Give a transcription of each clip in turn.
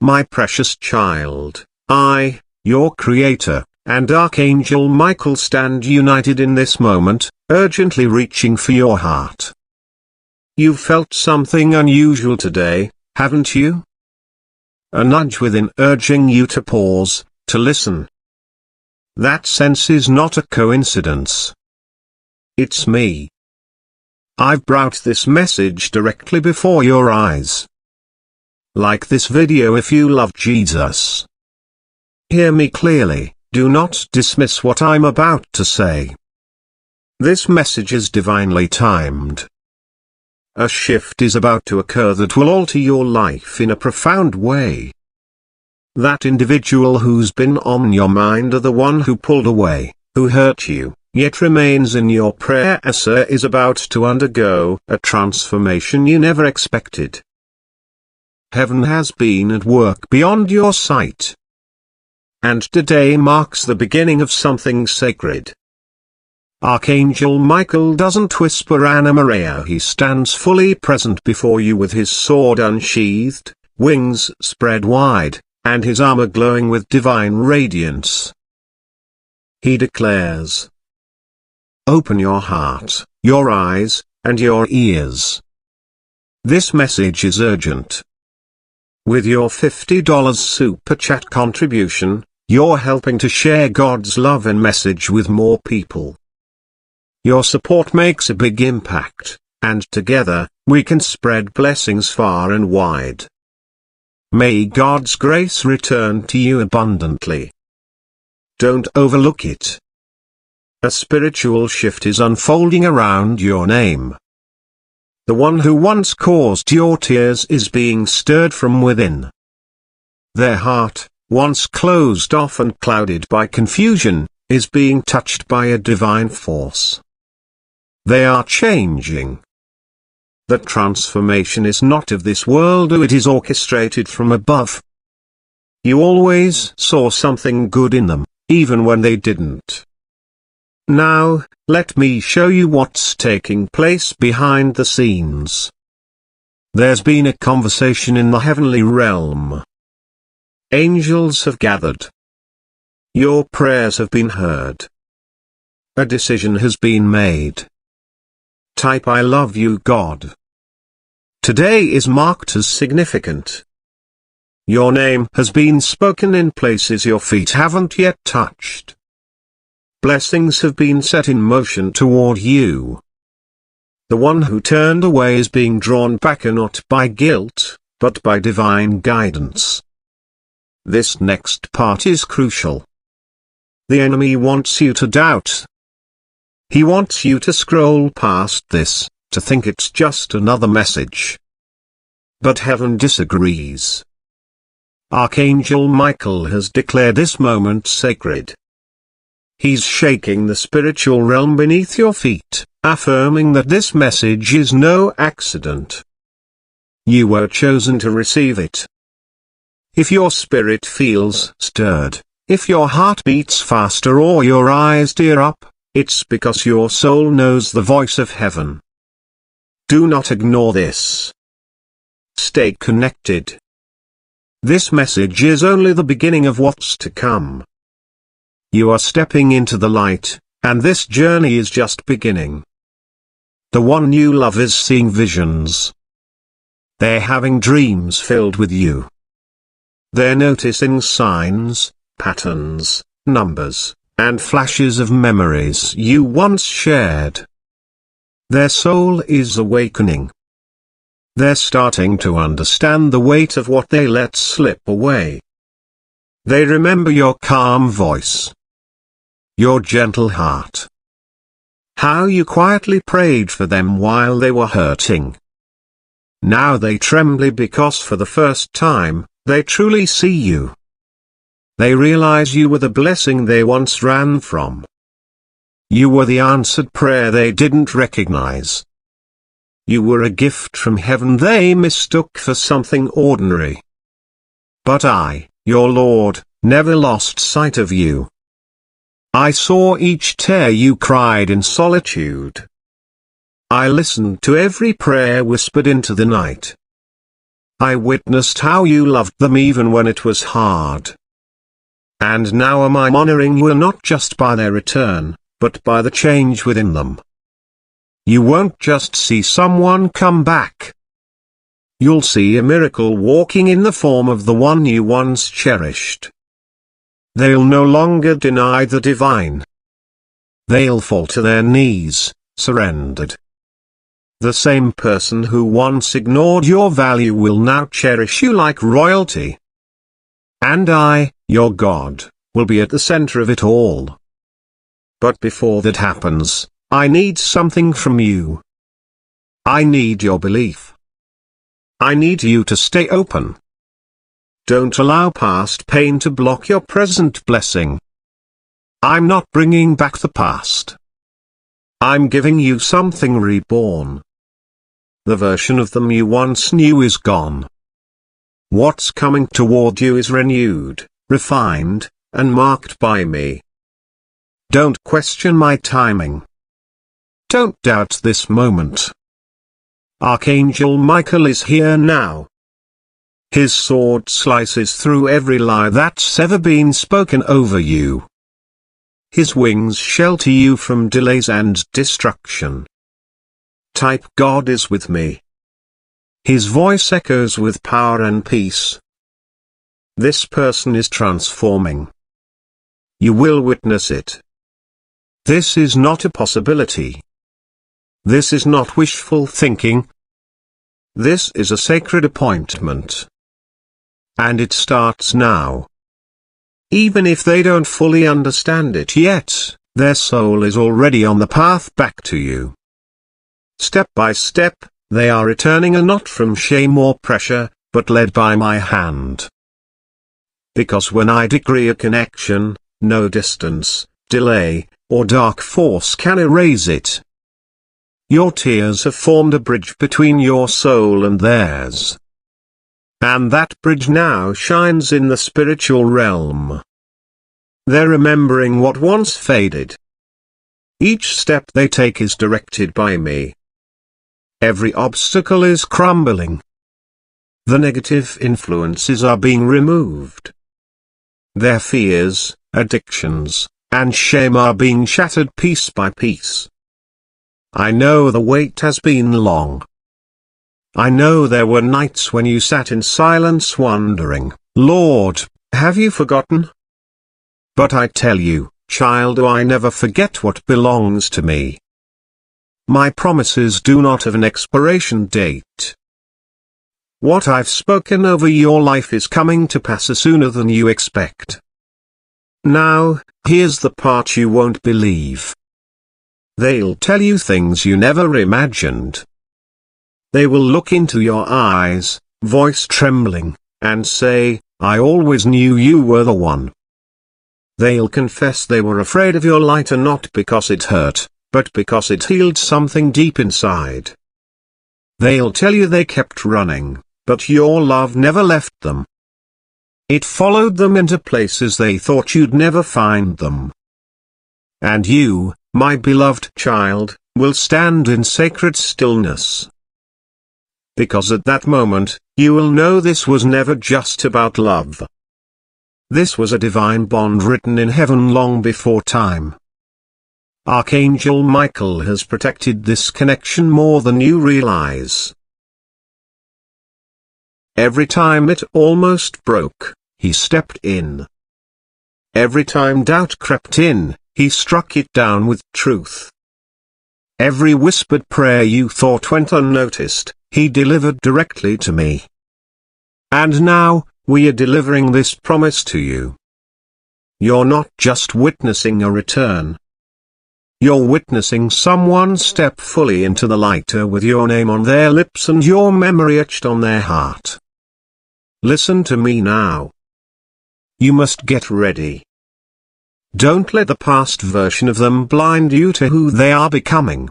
my precious child, I, your Creator, and Archangel Michael stand united in this moment, urgently reaching for your heart. You've felt something unusual today, haven't you? A nudge within urging you to pause, to listen. That sense is not a coincidence. It's me. I've brought this message directly before your eyes. Like this video if you love Jesus. Hear me clearly, do not dismiss what I'm about to say. This message is divinely timed. A shift is about to occur that will alter your life in a profound way. That individual who's been on your mind or the one who pulled away, who hurt you, yet remains in your prayer is about to undergo a transformation you never expected. Heaven has been at work beyond your sight. And today marks the beginning of something sacred. Archangel Michael doesn't whisper Anna Maria, he stands fully present before you with his sword unsheathed, wings spread wide, and his armor glowing with divine radiance. He declares, "Open your heart, your eyes, and your ears. This message is urgent." With your $50 super chat contribution, you're helping to share God's love and message with more people. Your support makes a big impact, and together, we can spread blessings far and wide. May God's grace return to you abundantly. Don't overlook it. A spiritual shift is unfolding around your name. The one who once caused your tears is being stirred from within. Their heart, once closed off and clouded by confusion, is being touched by a divine force. They are changing. That transformation is not of this world, it is orchestrated from above. You always saw something good in them, even when they didn't. Now, let me show you what's taking place behind the scenes. There's been a conversation in the heavenly realm. Angels have gathered. Your prayers have been heard. A decision has been made. Type "I love you, God." Today is marked as significant. Your name has been spoken in places your feet haven't yet touched. Blessings have been set in motion toward you. The one who turned away is being drawn back, not by guilt, but by divine guidance. This next part is crucial. The enemy wants you to doubt. He wants you to scroll past this, to think it's just another message. But heaven disagrees. Archangel Michael has declared this moment sacred. He's shaking the spiritual realm beneath your feet, affirming that this message is no accident. You were chosen to receive it. If your spirit feels stirred, if your heart beats faster or your eyes tear up, it's because your soul knows the voice of heaven. Do not ignore this. Stay connected. This message is only the beginning of what's to come. You are stepping into the light, and this journey is just beginning. The one you love is seeing visions. They're having dreams filled with you. They're noticing signs, patterns, numbers, and flashes of memories you once shared. Their soul is awakening. They're starting to understand the weight of what they let slip away. They remember your calm voice. Your gentle heart. How you quietly prayed for them while they were hurting. Now they tremble because for the first time, they truly see you. They realize you were the blessing they once ran from. You were the answered prayer they didn't recognize. You were a gift from heaven they mistook for something ordinary. But I, your Lord, never lost sight of you. I saw each tear you cried in solitude. I listened to every prayer whispered into the night. I witnessed how you loved them even when it was hard. And now am I honoring you not just by their return, but by the change within them. You won't just see someone come back. You'll see a miracle walking in the form of the one you once cherished. They'll no longer deny the divine. They'll fall to their knees, surrendered. The same person who once ignored your value will now cherish you like royalty. And I, your God, will be at the center of it all. But before that happens, I need something from you. I need your belief. I need you to stay open. Don't allow past pain to block your present blessing. I'm not bringing back the past. I'm giving you something reborn. The version of them you once knew is gone. What's coming toward you is renewed, refined, and marked by me. Don't question my timing. Don't doubt this moment. Archangel Michael is here now. His sword slices through every lie that's ever been spoken over you. His wings shelter you from delays and destruction. Type God is with me. His voice echoes with power and peace. This person is transforming. You will witness it. This is not a possibility. This is not wishful thinking. This is a sacred appointment. And it starts now. Even if they don't fully understand it yet, their soul is already on the path back to you. Step by step, they are returning, and not from shame or pressure, but led by my hand. Because when I decree a connection, no distance, delay, or dark force can erase it. Your tears have formed a bridge between your soul and theirs. And that bridge now shines in the spiritual realm. They're remembering what once faded. Each step they take is directed by me. Every obstacle is crumbling. The negative influences are being removed. Their fears, addictions, and shame are being shattered piece by piece. I know the wait has been long. I know there were nights when you sat in silence wondering, Lord, have you forgotten? But I tell you, child, I never forget what belongs to me. My promises do not have an expiration date. What I've spoken over your life is coming to pass sooner than you expect. Now, here's the part you won't believe. They'll tell you things you never imagined. They will look into your eyes, voice trembling, and say, I always knew you were the one. They'll confess they were afraid of your light, and not because it hurt, but because it healed something deep inside. They'll tell you they kept running, but your love never left them. It followed them into places they thought you'd never find them. And you, my beloved child, will stand in sacred stillness. Because at that moment, you will know this was never just about love. This was a divine bond written in heaven long before time. Archangel Michael has protected this connection more than you realize. Every time it almost broke, he stepped in. Every time doubt crept in, he struck it down with truth. Every whispered prayer you thought went unnoticed, he delivered directly to me. And now, we are delivering this promise to you. You're not just witnessing a return. You're witnessing someone step fully into the light with your name on their lips and your memory etched on their heart. Listen to me now. You must get ready. Don't let the past version of them blind you to who they are becoming.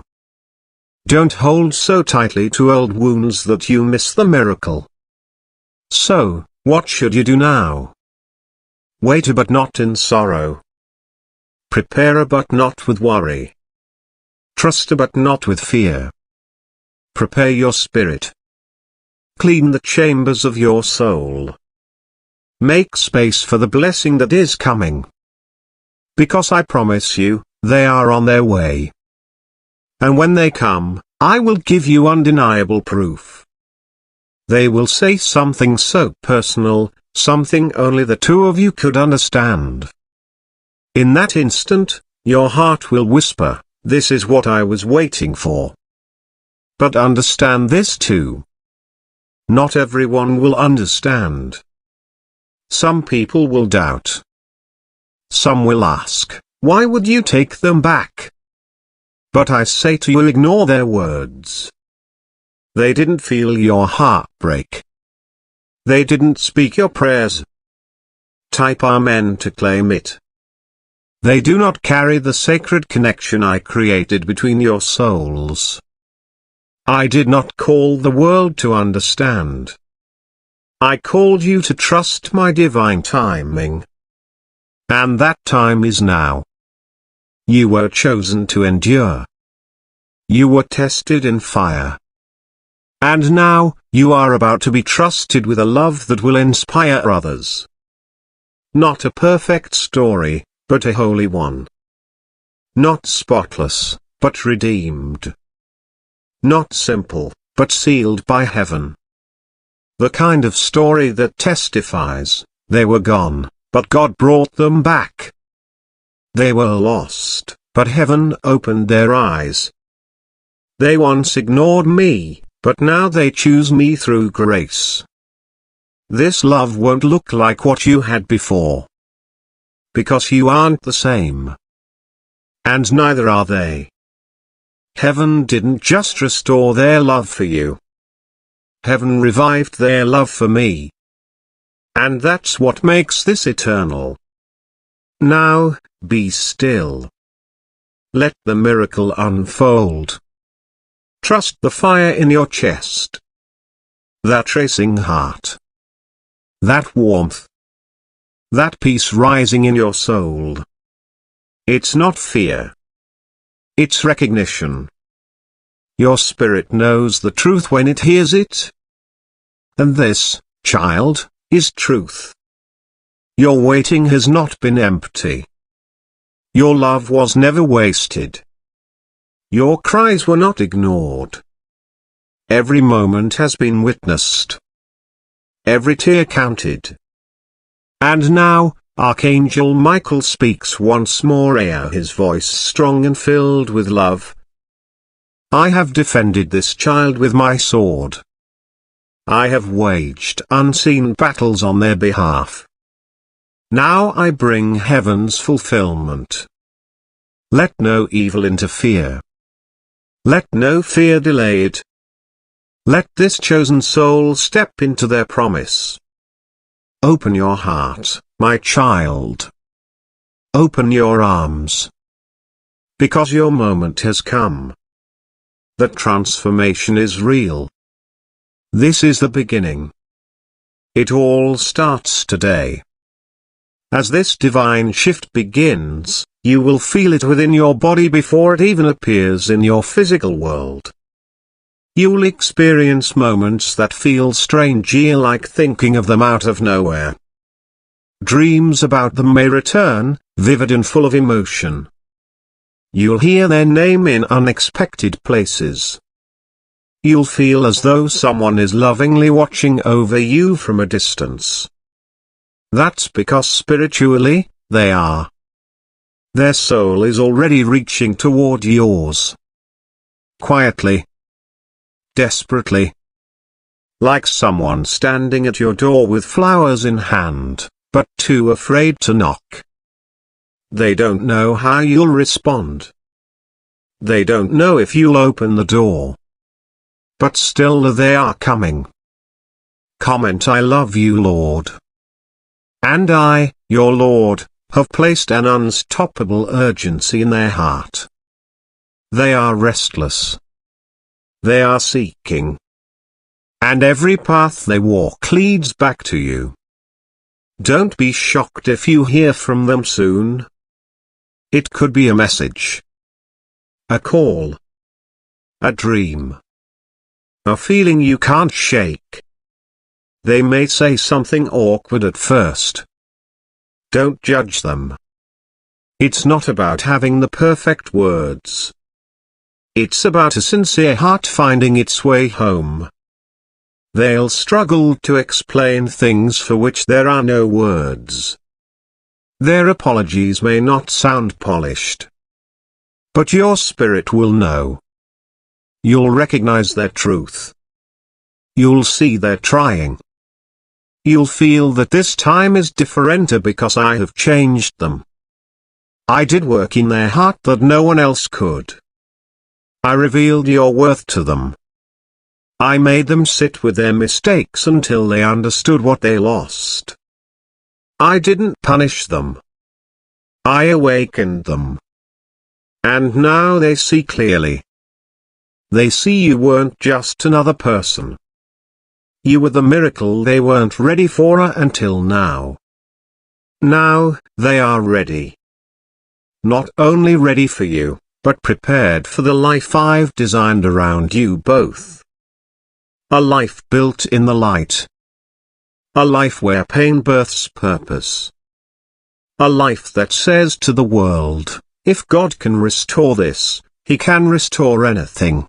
Don't hold so tightly to old wounds that you miss the miracle. So, what should you do now? Wait, but not in sorrow. Prepare, but not with worry. Trust, but not with fear. Prepare your spirit. Clean the chambers of your soul. Make space for the blessing that is coming. Because I promise you, they are on their way. And when they come, I will give you undeniable proof. They will say something so personal, something only the two of you could understand. In that instant, your heart will whisper, "This is what I was waiting for." But understand this too. Not everyone will understand. Some people will doubt. Some will ask, "Why would you take them back?" But I say to you, ignore their words. They didn't feel your heartbreak. They didn't speak your prayers. Type Amen to claim it. They do not carry the sacred connection I created between your souls. I did not call the world to understand. I called you to trust my divine timing. And that time is now. You were chosen to endure. You were tested in fire. And now, you are about to be trusted with a love that will inspire others. Not a perfect story, but a holy one. Not spotless, but redeemed. Not simple, but sealed by heaven. The kind of story that testifies, they were gone, but God brought them back. They were lost, but heaven opened their eyes. They once ignored me, but now they choose me through grace. This love won't look like what you had before. Because you aren't the same. And neither are they. Heaven didn't just restore their love for you. Heaven revived their love for me. And that's what makes this eternal. Now, be still. Let the miracle unfold. Trust the fire in your chest. That racing heart. That warmth. That peace rising in your soul. It's not fear. It's recognition. Your spirit knows the truth when it hears it. And this, child, is truth. Your waiting has not been empty. Your love was never wasted. Your cries were not ignored. Every moment has been witnessed. Every tear counted. And now, Archangel Michael speaks once more, his voice strong and filled with love. I have defended this child with my sword. I have waged unseen battles on their behalf. Now I bring heaven's fulfillment. Let no evil interfere. Let no fear delay it. Let this chosen soul step into their promise. Open your heart, my child. Open your arms. Because your moment has come. The transformation is real. This is the beginning. It all starts today. As this divine shift begins, you will feel it within your body before it even appears in your physical world. You'll experience moments that feel strange, like thinking of them out of nowhere. Dreams about them may return, vivid and full of emotion. You'll hear their name in unexpected places. You'll feel as though someone is lovingly watching over you from a distance. That's because spiritually, they are. Their soul is already reaching toward yours. Quietly. Desperately. Like someone standing at your door with flowers in hand, but too afraid to knock. They don't know how you'll respond. They don't know if you'll open the door. But still they are coming. Comment, I love you, Lord. And I, your Lord, have placed an unstoppable urgency in their heart. They are restless. They are seeking. And every path they walk leads back to you. Don't be shocked if you hear from them soon. It could be a message. A call. A dream. A feeling you can't shake. they may say something awkward at first. Don't judge them. It's not about having the perfect words. It's about a sincere heart finding its way home. They'll struggle to explain things for which there are no words. Their apologies may not sound polished. But your spirit will know. You'll recognize their truth. You'll see they're trying. You'll feel that this time is different because I have changed them. I did work in their heart that no one else could. I revealed your worth to them. I made them sit with their mistakes until they understood what they lost. I didn't punish them. I awakened them. And now they see clearly. They see you weren't just another person. You were the miracle they weren't ready for until now. Now, they are ready. Not only ready for you, but prepared for the life I've designed around you both. A life built in the light. A life where pain births purpose. A life that says to the world, if God can restore this, He can restore anything.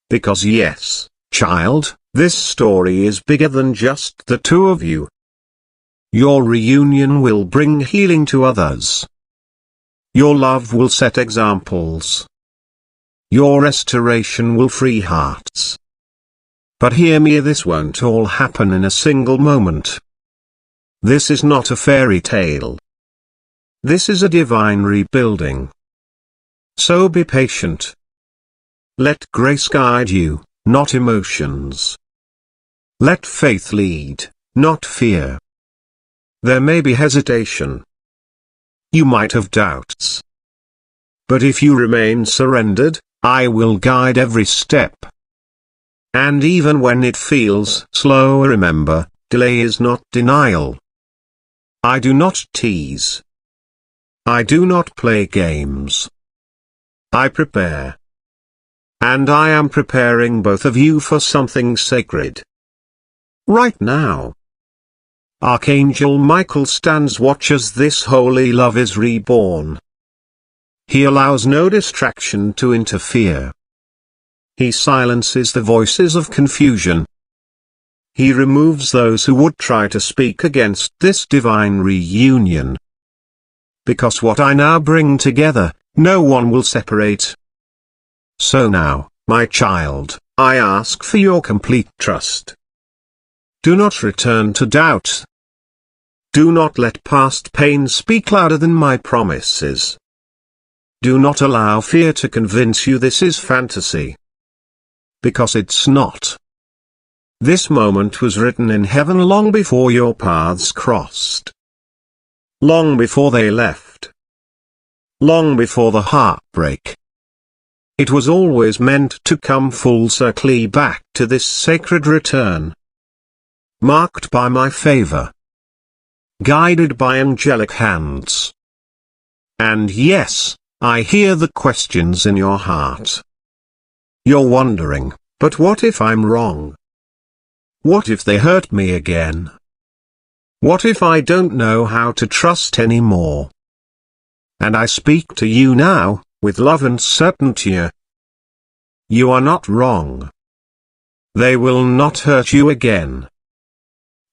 Because yes, child, this story is bigger than just the two of you. Your reunion will bring healing to others. Your love will set examples. Your restoration will free hearts. But hear me, this won't all happen in a single moment. This is not a fairy tale. This is a divine rebuilding. So be patient. Let grace guide you, not emotions. Let faith lead, not fear. There may be hesitation. You might have doubts. But if you remain surrendered, I will guide every step. And even when it feels slow, remember, delay is not denial. I do not tease. I do not play games. I prepare. And I am preparing both of you for something sacred. Right now. Archangel Michael stands watch as this holy love is reborn. He allows no distraction to interfere. He silences the voices of confusion. He removes those who would try to speak against this divine reunion. Because what I now bring together, no one will separate. So now, my child, I ask for your complete trust. Do not return to doubt. Do not let past pain speak louder than my promises. Do not allow fear to convince you this is fantasy. Because it's not. This moment was written in heaven long before your paths crossed. Long before they left. Long before the heartbreak. It was always meant to come full circle back to this sacred return. Marked by my favor. Guided by angelic hands. And yes, I hear the questions in your heart. You're wondering, but what if I'm wrong? What if they hurt me again? What if I don't know how to trust anymore? And I speak to you now, with love and certainty. You are not wrong. They will not hurt you again.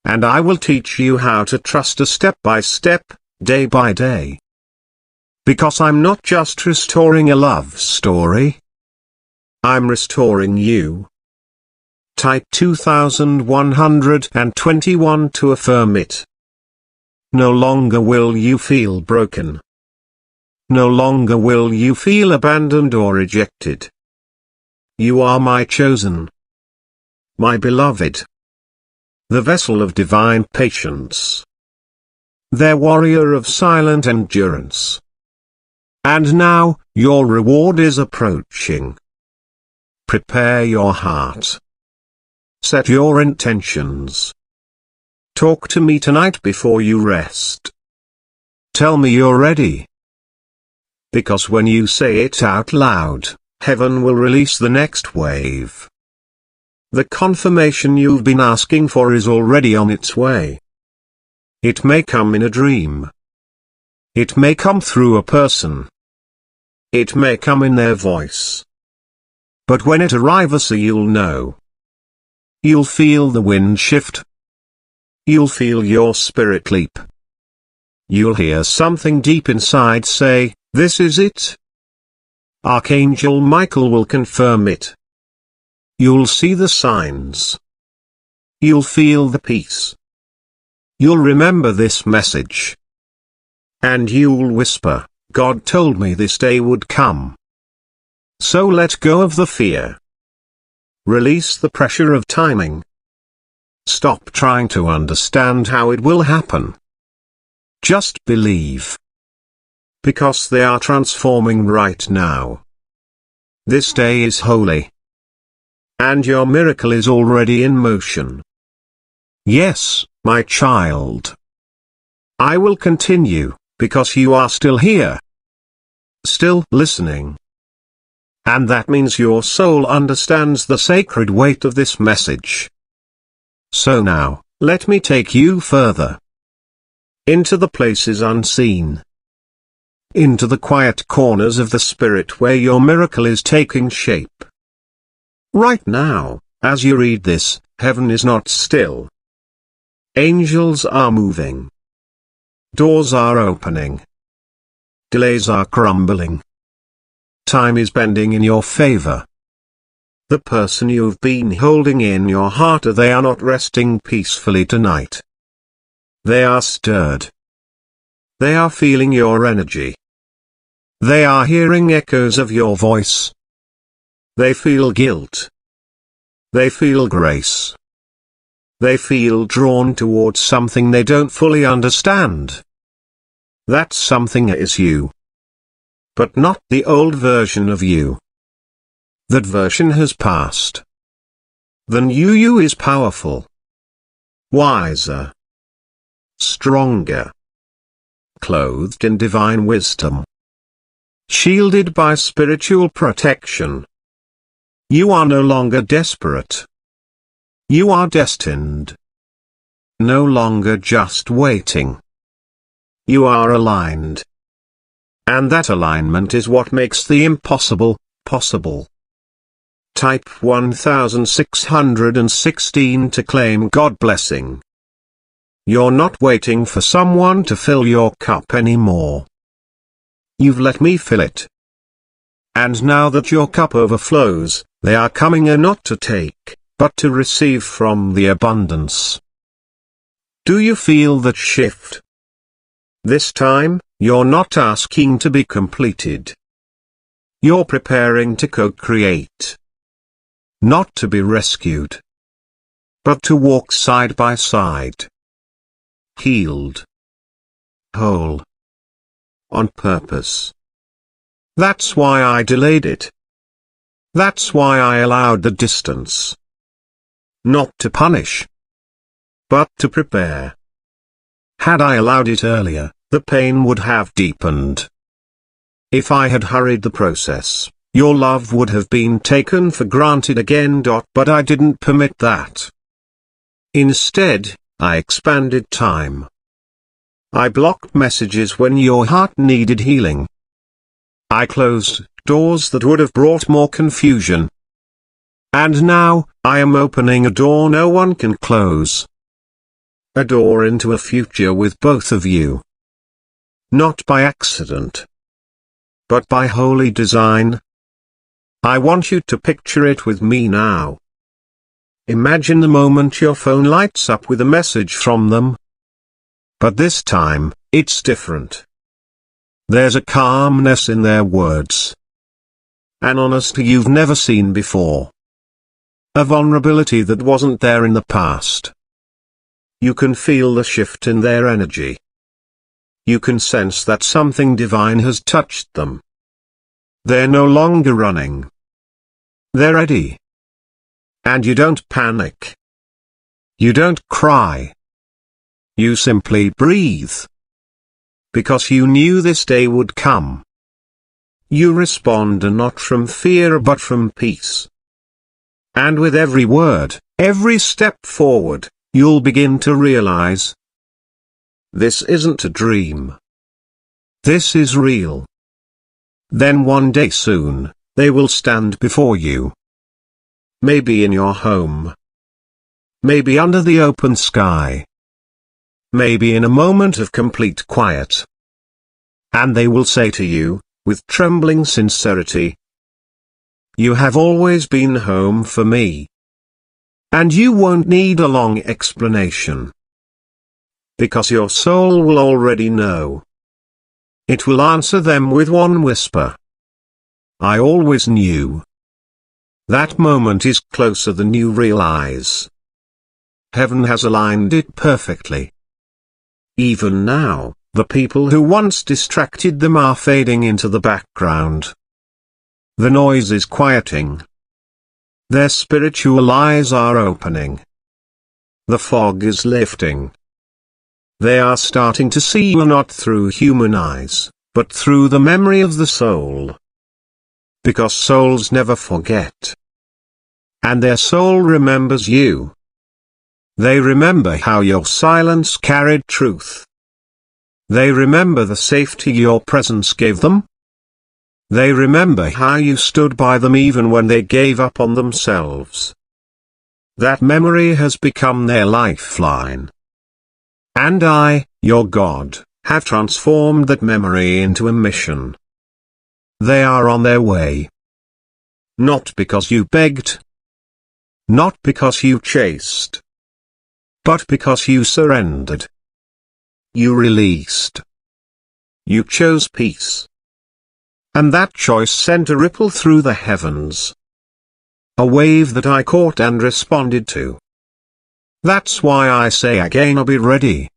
And I will teach you how to trust a step by step, day by day. Because I'm not just restoring a love story. I'm restoring you. Type 2121 to affirm it. No longer will you feel broken. No longer will you feel abandoned or rejected. You are my chosen. My beloved. The vessel of divine patience. Their warrior of silent endurance. And now, your reward is approaching. Prepare your heart. Set your intentions. Talk to me tonight before you rest. Tell me you're ready. Because when you say it out loud, heaven will release the next wave. The confirmation you've been asking for is already on its way. It may come in a dream. It may come through a person. It may come in their voice. But when it arrives, you'll know. You'll feel the wind shift. You'll feel your spirit leap. You'll hear something deep inside say, "This is it." Archangel Michael will confirm it. You'll see the signs. You'll feel the peace. You'll remember this message. And you'll whisper, "God told me this day would come." So let go of the fear. Release the pressure of timing. Stop trying to understand how it will happen. Just believe. Because they are transforming right now. This day is holy. And your miracle is already in motion. Yes, my child. I will continue, because you are still here. Still listening. And that means your soul understands the sacred weight of this message. So now, let me take you further. Into the places unseen. Into the quiet corners of the spirit where your miracle is taking shape. Right now, as you read this, heaven is not still. Angels are moving. Doors are opening. Delays are crumbling. Time is bending in your favor. The person you've been holding in your heart, they are not resting peacefully tonight. They are stirred. They are feeling your energy. They are hearing echoes of your voice. They feel guilt. They feel grace. They feel drawn towards something they don't fully understand. That something is you. But not the old version of you. That version has passed. The new you is powerful. Wiser. Stronger. Clothed in divine wisdom. Shielded by spiritual protection. You are no longer desperate. You are destined. No longer just waiting. You are aligned. And that alignment is what makes the impossible, possible. Type 1616 to claim God blessing. You're not waiting for someone to fill your cup anymore. You've let me fill it. And now that your cup overflows, they are coming not to take, but to receive from the abundance. Do you feel that shift? This time, you're not asking to be completed. You're preparing to co-create. Not to be rescued. But to walk side by side. Healed. Whole. On purpose. That's why I delayed it. That's why I allowed the distance. Not to punish. But to prepare. Had I allowed it earlier, the pain would have deepened. If I had hurried the process, your love would have been taken for granted again. But I didn't permit that. Instead, I expanded time. I blocked messages when your heart needed healing. I closed doors that would have brought more confusion. And now, I am opening a door no one can close. A door into a future with both of you. Not by accident. But by holy design. I want you to picture it with me now. Imagine the moment your phone lights up with a message from them. But this time, it's different. There's a calmness in their words. An honesty you've never seen before. A vulnerability that wasn't there in the past. You can feel the shift in their energy. You can sense that something divine has touched them. They're no longer running. They're ready. And you don't panic. You don't cry. You simply breathe. Because you knew this day would come. You respond not from fear but from peace. And with every word, every step forward, you'll begin to realize this isn't a dream. This is real. Then one day soon, they will stand before you. Maybe in your home. Maybe under the open sky. Maybe in a moment of complete quiet. And they will say to you, with trembling sincerity, "You have always been home for me." And you won't need a long explanation. Because your soul will already know. It will answer them with one whisper. "I always knew." That moment is closer than you realize. Heaven has aligned it perfectly. Even now, the people who once distracted them are fading into the background. The noise is quieting. Their spiritual eyes are opening. The fog is lifting. They are starting to see you not through human eyes, but through the memory of the soul. Because souls never forget. And their soul remembers you. They remember how your silence carried truth. They remember the safety your presence gave them. They remember how you stood by them even when they gave up on themselves. That memory has become their lifeline. And I, your God, have transformed that memory into a mission. They are on their way. Not because you begged. Not because you chased. But because you surrendered. You released. You chose peace. And that choice sent a ripple through the heavens. A wave that I caught and responded to. That's why I say again, I'll be ready.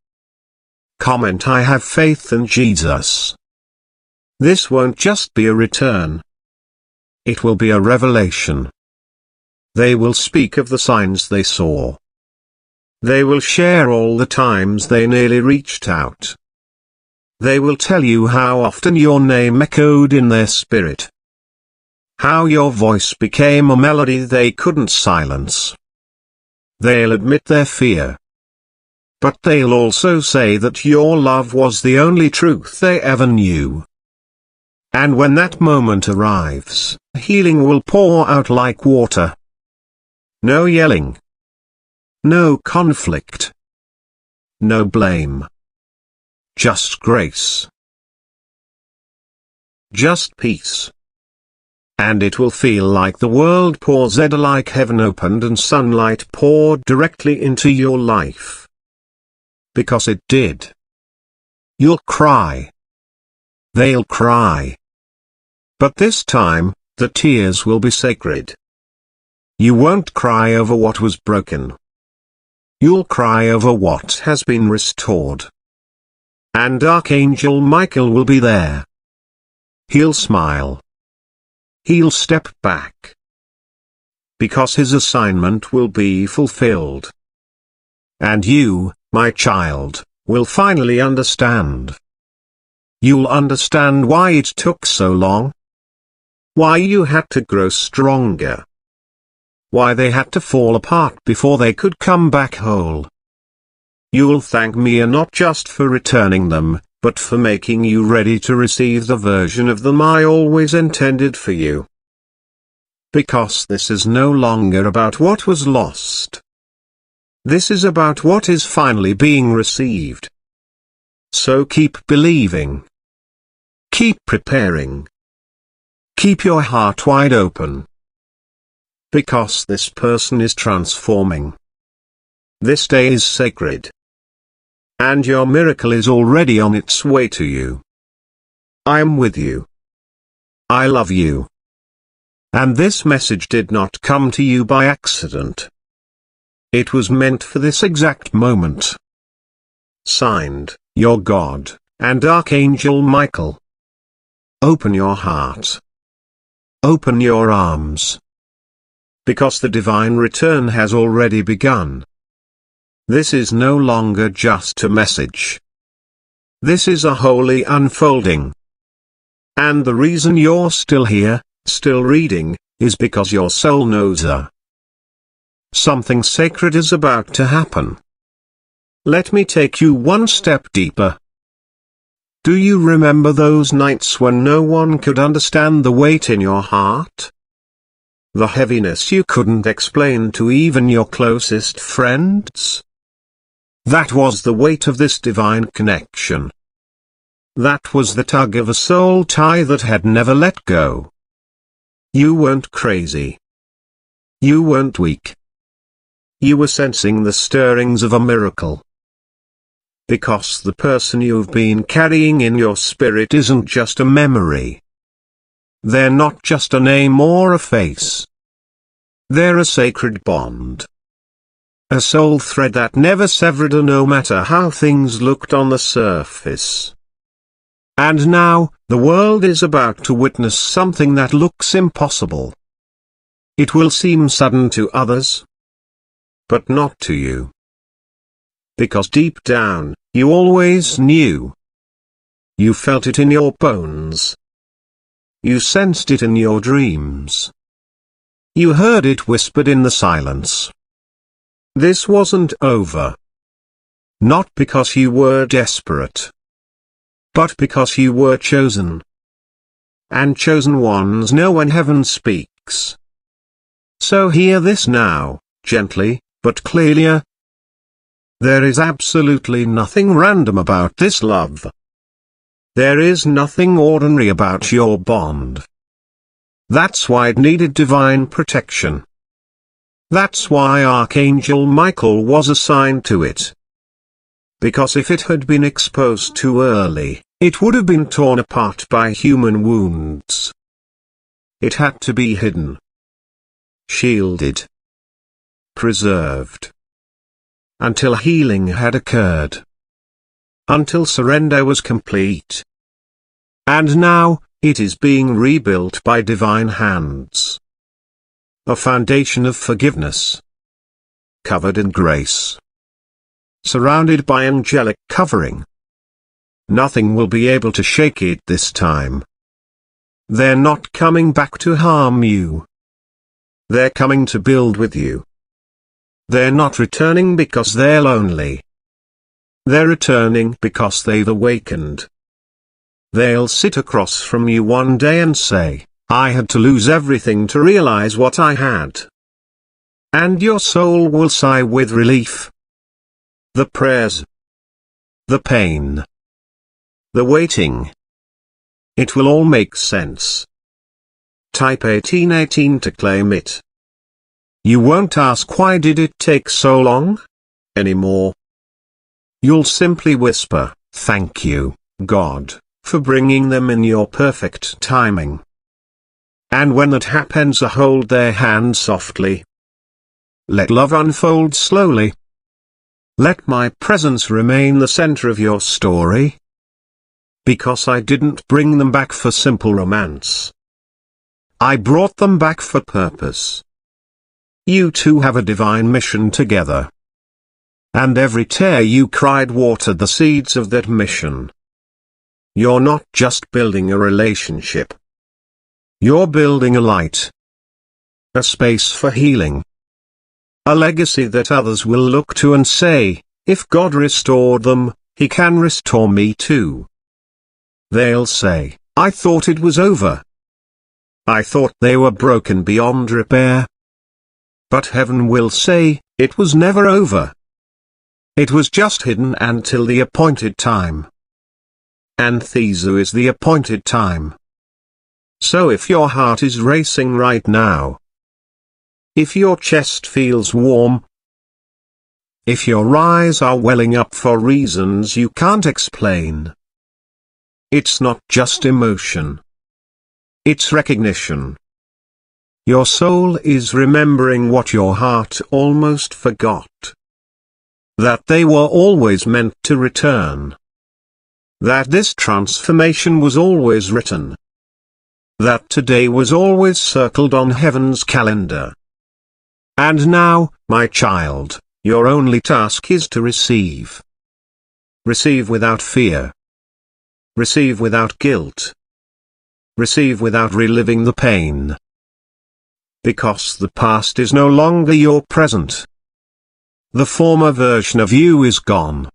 Comment, I have faith in Jesus. This won't just be a return. It will be a revelation. They will speak of the signs they saw. They will share all the times they nearly reached out. They will tell you how often your name echoed in their spirit. How your voice became a melody they couldn't silence. They'll admit their fear. But they'll also say that your love was the only truth they ever knew. And when that moment arrives, healing will pour out like water. No yelling. No conflict. No blame. Just grace. Just peace. And it will feel like the world pours out, like heaven opened and sunlight poured directly into your life. Because it did. You'll cry. They'll cry. But this time, the tears will be sacred. You won't cry over what was broken. You'll cry over what has been restored. And Archangel Michael will be there. He'll smile. He'll step back. Because his assignment will be fulfilled. And you, my child, will finally understand. You'll understand why it took so long. Why you had to grow stronger. Why they had to fall apart before they could come back whole. You'll thank me not just for returning them, but for making you ready to receive the version of them I always intended for you. Because this is no longer about what was lost. This is about what is finally being received. So keep believing. Keep preparing. Keep your heart wide open. Because this person is transforming. This day is sacred. And your miracle is already on its way to you. I am with you. I love you. And this message did not come to you by accident. It was meant for this exact moment. Signed, your God, and Archangel Michael. Open your heart. Open your arms. Because the divine return has already begun. This is no longer just a message. This is a holy unfolding. And the reason you're still here, still reading, is because your soul knows something sacred is about to happen. Let me take you one step deeper. Do you remember those nights when no one could understand the weight in your heart? The heaviness you couldn't explain to even your closest friends? That was the weight of this divine connection. That was the tug of a soul tie that had never let go. You weren't crazy. You weren't weak. You were sensing the stirrings of a miracle. Because the person you've been carrying in your spirit isn't just a memory. They're not just a name or a face. They're a sacred bond. A soul thread that never severed, no matter how things looked on the surface. And now, the world is about to witness something that looks impossible. It will seem sudden to others, but not to you. Because deep down, you always knew. You felt it in your bones. You sensed it in your dreams. You heard it whispered in the silence. This wasn't over. Not because you were desperate, but because you were chosen. And chosen ones know when heaven speaks. So hear this now, gently, but clearly. There is absolutely nothing random about this love. There is nothing ordinary about your bond. That's why it needed divine protection. That's why Archangel Michael was assigned to it. Because if it had been exposed too early, it would have been torn apart by human wounds. It had to be hidden, shielded, preserved. Until healing had occurred. Until surrender was complete. And now, it is being rebuilt by divine hands. A foundation of forgiveness. Covered in grace. Surrounded by angelic covering. Nothing will be able to shake it this time. They're not coming back to harm you. They're coming to build with you. They're not returning because they're lonely. They're returning because they've awakened. They'll sit across from you one day and say, I had to lose everything to realize what I had. And your soul will sigh with relief. The prayers. The pain. The waiting. It will all make sense. Type 1818 to claim it. You won't ask why did it take so long? Anymore. You'll simply whisper, thank you, God, for bringing them in your perfect timing. And when that happens, hold their hand softly. Let love unfold slowly. Let my presence remain the center of your story. Because I didn't bring them back for simple romance. I brought them back for purpose. You two have a divine mission together. And every tear you cried watered the seeds of that mission. You're not just building a relationship. You're building a light. A space for healing. A legacy that others will look to and say, if God restored them, He can restore me too. They'll say, I thought it was over. I thought they were broken beyond repair. But heaven will say, it was never over. It was just hidden until the appointed time. And Thesu is the appointed time. So if your heart is racing right now, if your chest feels warm, if your eyes are welling up for reasons you can't explain, it's not just emotion. It's recognition. Your soul is remembering what your heart almost forgot. That they were always meant to return. That this transformation was always written. That today was always circled on heaven's calendar. And now, my child, your only task is to receive. Receive without fear. Receive without guilt. Receive without reliving the pain. because the past is no longer your present. The former version of you is gone.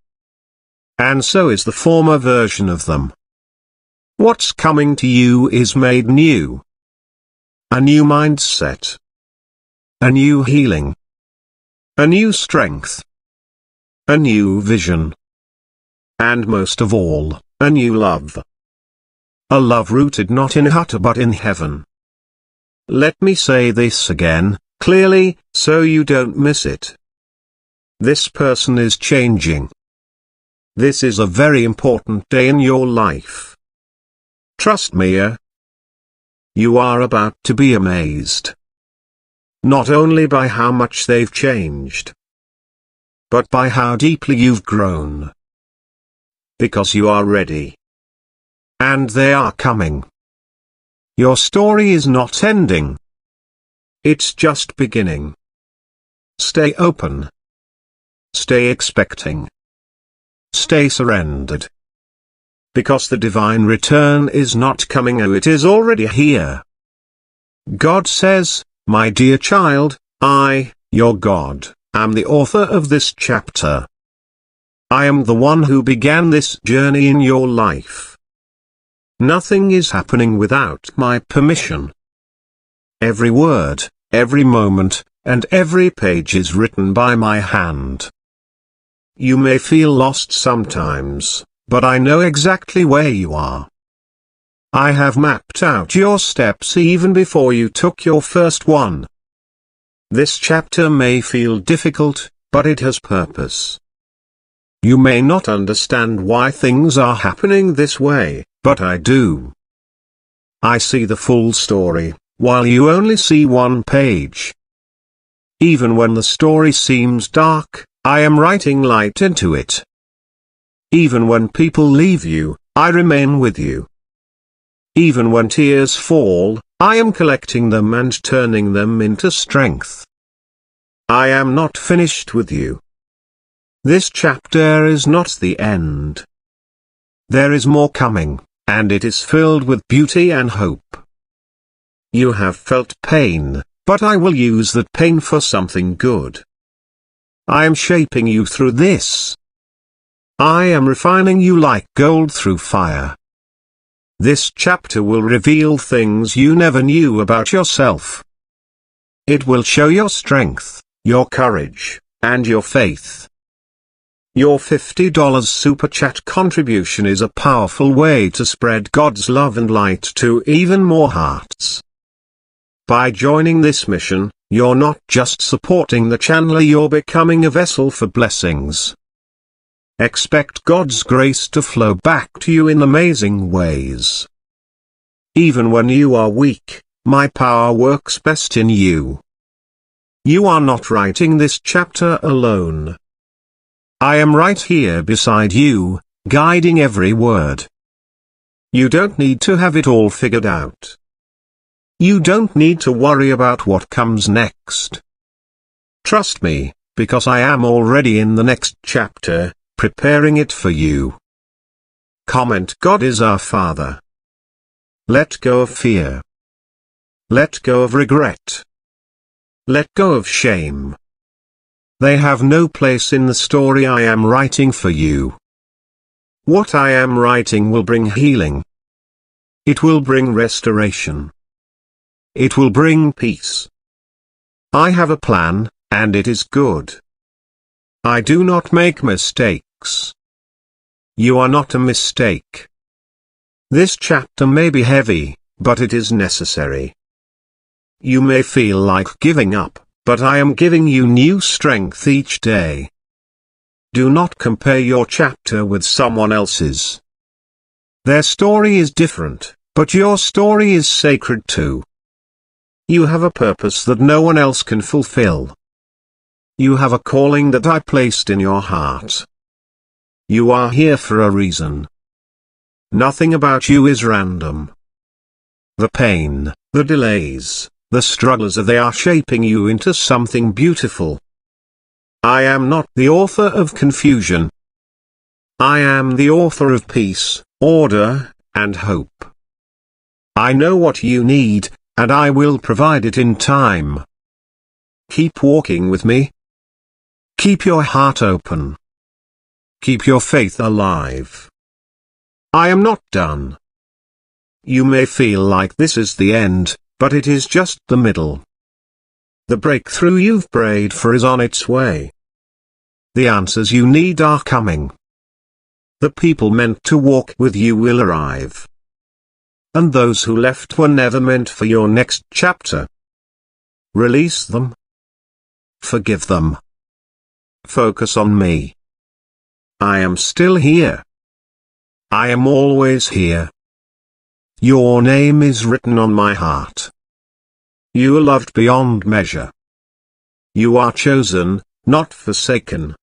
And so is the former version of them. What's coming to you is made new. A new mindset. A new healing. A new strength. A new vision. And most of all, a new love. A love rooted not in hut but in heaven. Let me say this again, clearly, so you don't miss it. This person is changing. This is a very important day in your life. Trust me. You are about to be amazed. Not only by how much they've changed, but by how deeply you've grown. Because you are ready. And they are coming. Your story is not ending. It's just beginning. Stay open. Stay expecting. Stay surrendered. Because the divine return is not coming, it is already here. God says, "My dear child, I, your God, am the author of this chapter. I am the one who began this journey in your life. Nothing is happening without my permission. Every word, every moment, and every page is written by my hand. You may feel lost sometimes, but I know exactly where you are. I have mapped out your steps even before you took your first one. This chapter may feel difficult, but it has purpose. You may not understand why things are happening this way, but I do. I see the full story, while you only see one page. Even when the story seems dark, I am writing light into it. Even when people leave you, I remain with you. Even when tears fall, I am collecting them and turning them into strength. I am not finished with you. This chapter is not the end. There is more coming, and it is filled with beauty and hope. You have felt pain, but I will use that pain for something good. I am shaping you through this. I am refining you like gold through fire. This chapter will reveal things you never knew about yourself. It will show your strength, your courage, and your faith. Your $50 Super Chat contribution is a powerful way to spread God's love and light to even more hearts. By joining this mission, you're not just supporting the channel, you're becoming a vessel for blessings. Expect God's grace to flow back to you in amazing ways. Even when you are weak, my power works best in you. You are not writing this chapter alone. I am right here beside you, guiding every word. You don't need to have it all figured out. You don't need to worry about what comes next. Trust me, because I am already in the next chapter, preparing it for you. Comment: God is our Father. Let go of fear. Let go of regret. Let go of shame. They have no place in the story I am writing for you. What I am writing will bring healing. It will bring restoration. It will bring peace. I have a plan, and it is good. I do not make mistakes. You are not a mistake. This chapter may be heavy, but it is necessary. You may feel like giving up, but I am giving you new strength each day. Do not compare your chapter with someone else's. Their story is different, but your story is sacred too. You have a purpose that no one else can fulfill. You have a calling that I placed in your heart. You are here for a reason. Nothing about you is random. The pain, the delays, the struggles, they are shaping you into something beautiful. I am not the author of confusion. I am the author of peace, order, and hope. I know what you need, and I will provide it in time. Keep walking with me. Keep your heart open. Keep your faith alive. I am not done. You may feel like this is the end, but it is just the middle. The breakthrough you've prayed for is on its way. The answers you need are coming. The people meant to walk with you will arrive. And those who left were never meant for your next chapter. Release them. Forgive them. Focus on me. I am still here. I am always here. Your name is written on my heart. You are loved beyond measure. You are chosen, not forsaken.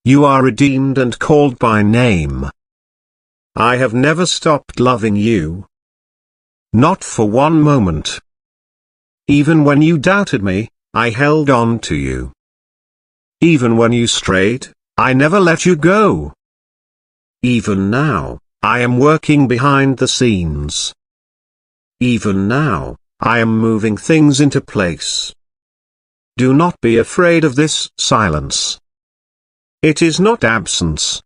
You are redeemed and called by name. I have never stopped loving you. Not for one moment. Even when you doubted me, I held on to you. Even when you strayed, I never let you go. Even now, I am working behind the scenes. Even now, I am moving things into place. Do not be afraid of this silence. It is not absence.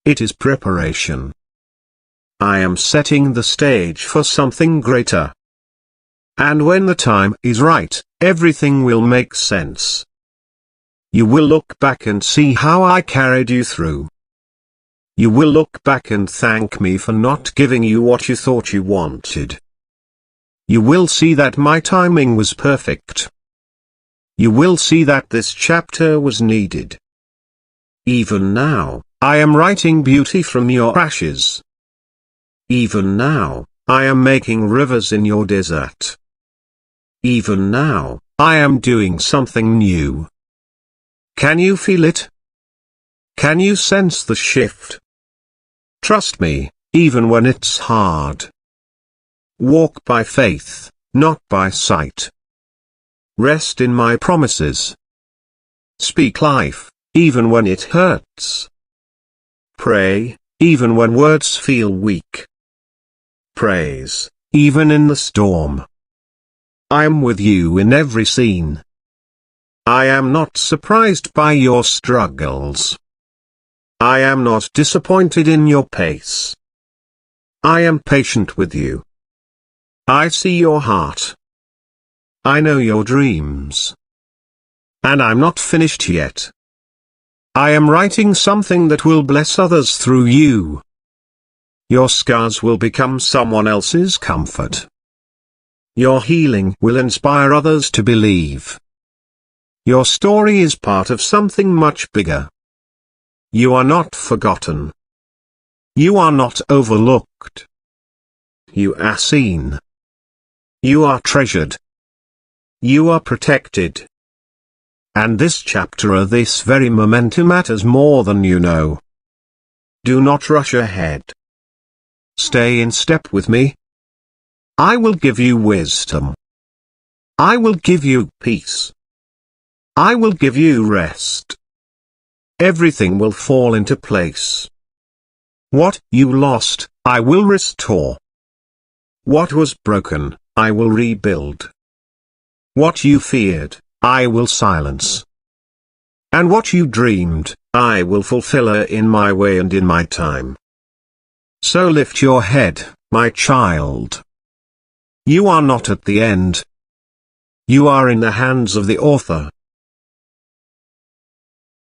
It is preparation. I am setting the stage for something greater. And when the time is right, everything will make sense. You will look back and see how I carried you through. You will look back and thank me for not giving you what you thought you wanted. You will see that my timing was perfect. You will see that this chapter was needed. Even now, I am writing beauty from your ashes. Even now, I am making rivers in your desert. Even now, I am doing something new. Can you feel it? Can you sense the shift? Trust me, even when it's hard. Walk by faith, not by sight. Rest in my promises. Speak life, even when it hurts. Pray, even when words feel weak. Praise, even in the storm. I am with you in every scene. I am not surprised by your struggles. I am not disappointed in your pace. I am patient with you. I see your heart. I know your dreams. And I'm not finished yet. I am writing something that will bless others through you. Your scars will become someone else's comfort. Your healing will inspire others to believe. Your story is part of something much bigger. You are not forgotten. You are not overlooked. You are seen. You are treasured. You are protected. And this chapter or this very moment matters more than you know. Do not rush ahead. Stay in step with me. I will give you wisdom. I will give you peace. I will give you rest. Everything will fall into place. What you lost, I will restore. What was broken, I will rebuild. What you feared, I will silence. And what you dreamed, I will fulfill in my way and in my time. So lift your head, my child. You are not at the end. You are in the hands of the author.